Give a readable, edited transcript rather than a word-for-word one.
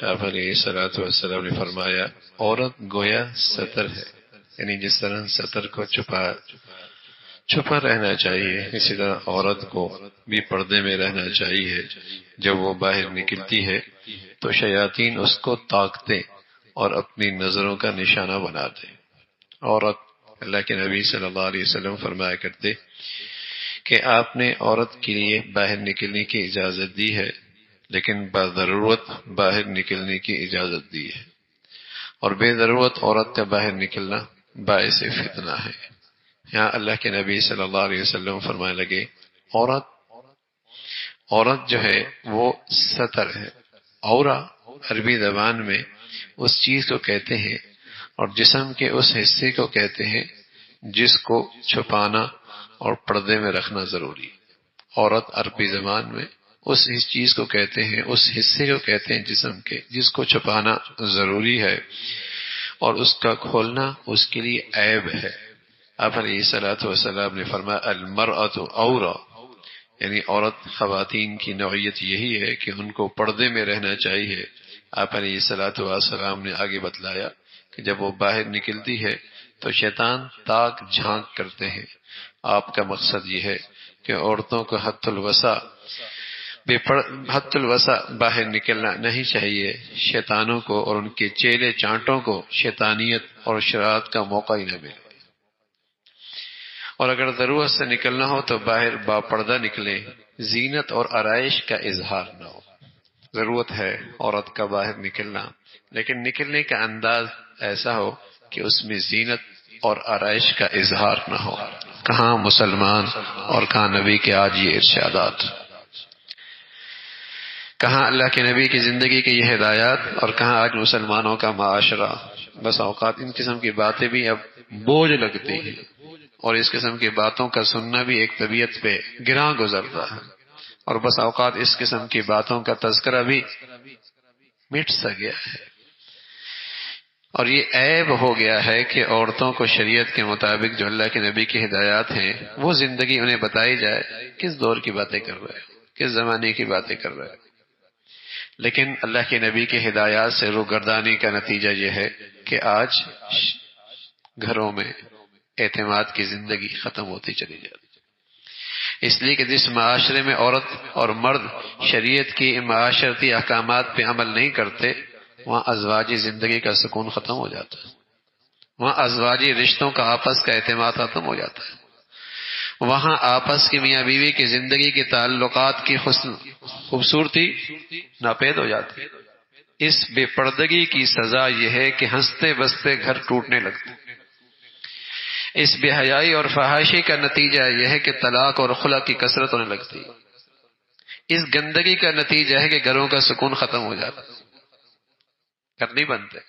آپ علیہ الصلوۃ والسلام نے فرمایا عورت گویا سطر ہے، یعنی جس طرح سطر کو چھپا رہنا چاہیے اسی طرح عورت کو بھی پردے میں رہنا چاہیے۔ جب وہ باہر نکلتی ہے تو شیاطین اس کو تاکتے اور اپنی نظروں کا نشانہ بناتے۔ عورت، اللہ کے نبی صلی اللہ علیہ وسلم فرمایا کرتے کہ آپ نے عورت کے لیے باہر نکلنے کی اجازت دی ہے، لیکن بضرورت باہر نکلنے کی اجازت دی ہے، اور بے ضرورت عورت کا باہر نکلنا باعث فتنہ ہے۔ یہاں اللہ کے نبی صلی اللہ علیہ وسلم فرمانے لگے عورت جو ہے وہ سطر ہے۔ عورہ عربی زبان میں اس چیز کو کہتے ہیں اور جسم کے اس حصے کو کہتے ہیں جس کو چھپانا اور پردے میں رکھنا ضروری۔ عورت عربی زبان میں اس چیز کو کہتے ہیں، اس حصے کو کہتے ہیں جسم کے جس کو چھپانا ضروری ہے اور اس کا کھولنا اس کے لیے عیب ہے۔ آپ علیہ الصلوۃ والسلام نے فرمایا المرأۃ عورہ، یعنی عورت خواتین کی نوعیت یہی ہے کہ ان کو پردے میں رہنا چاہیے۔ آپ علیہ الصلوۃ والسلام نے آگے بتلایا کہ جب وہ باہر نکلتی ہے تو شیطان تاک جھانک کرتے ہیں۔ آپ کا مقصد یہ ہے کہ عورتوں کو حد الوسع باہر نکلنا نہیں چاہیے، شیطانوں کو اور ان کے چیلے چانٹوں کو شیطانیت اور شرارت کا موقع ہی نہ ملے، اور اگر ضرورت سے نکلنا ہو تو باہر با پردہ نکلے، زینت اور آرائش کا اظہار نہ ہو۔ ضرورت ہے عورت کا باہر نکلنا، لیکن نکلنے کا انداز ایسا ہو کہ اس میں زینت اور آرائش کا اظہار نہ ہو۔ کہاں مسلمان اور کہاں نبی کے آج یہ ارشادات، کہاں اللہ کے نبی کی زندگی کی یہ ہدایات اور کہاں آج مسلمانوں کا معاشرہ۔ بس اوقات ان قسم کی باتیں بھی اب بوجھ لگتی ہیں، اور اس قسم کی باتوں کا سننا بھی ایک طبیعت پہ گراں گزرتا ہے، اور بس اوقات اس قسم کی باتوں کا تذکرہ بھی مٹ سا گیا ہے، اور یہ عیب ہو گیا ہے کہ عورتوں کو شریعت کے مطابق جو اللہ کے نبی کی ہدایات ہیں وہ زندگی انہیں بتائی جائے۔ کس دور کی باتیں کر رہے ہو، کس زمانے کی باتیں کر رہے ہو؟ لیکن اللہ کے نبی کی ہدایات سے روگردانی کا نتیجہ یہ ہے کہ آج گھروں میں اعتماد کی زندگی ختم ہوتی چلی جاتی، اس لیے کہ جس معاشرے میں عورت اور مرد شریعت کی معاشرتی احکامات پہ عمل نہیں کرتے وہاں ازواجی زندگی کا سکون ختم ہو جاتا ہے، وہاں ازواجی رشتوں کا آپس کا اعتماد ختم ہو جاتا ہے، وہاں آپس کی میاں بیوی کی زندگی کے تعلقات کی خوبصورتی ناپید ہو جاتی ہے۔ اس بے پردگی کی سزا یہ ہے کہ ہنستے بستے گھر ٹوٹنے لگتے، اس بے حیائی اور فحاشی کا نتیجہ یہ ہے کہ طلاق اور خلع کی کثرت ہونے لگتی، اس گندگی کا نتیجہ ہے کہ گھروں کا سکون ختم ہو جاتا، گھر نہیں بنتے۔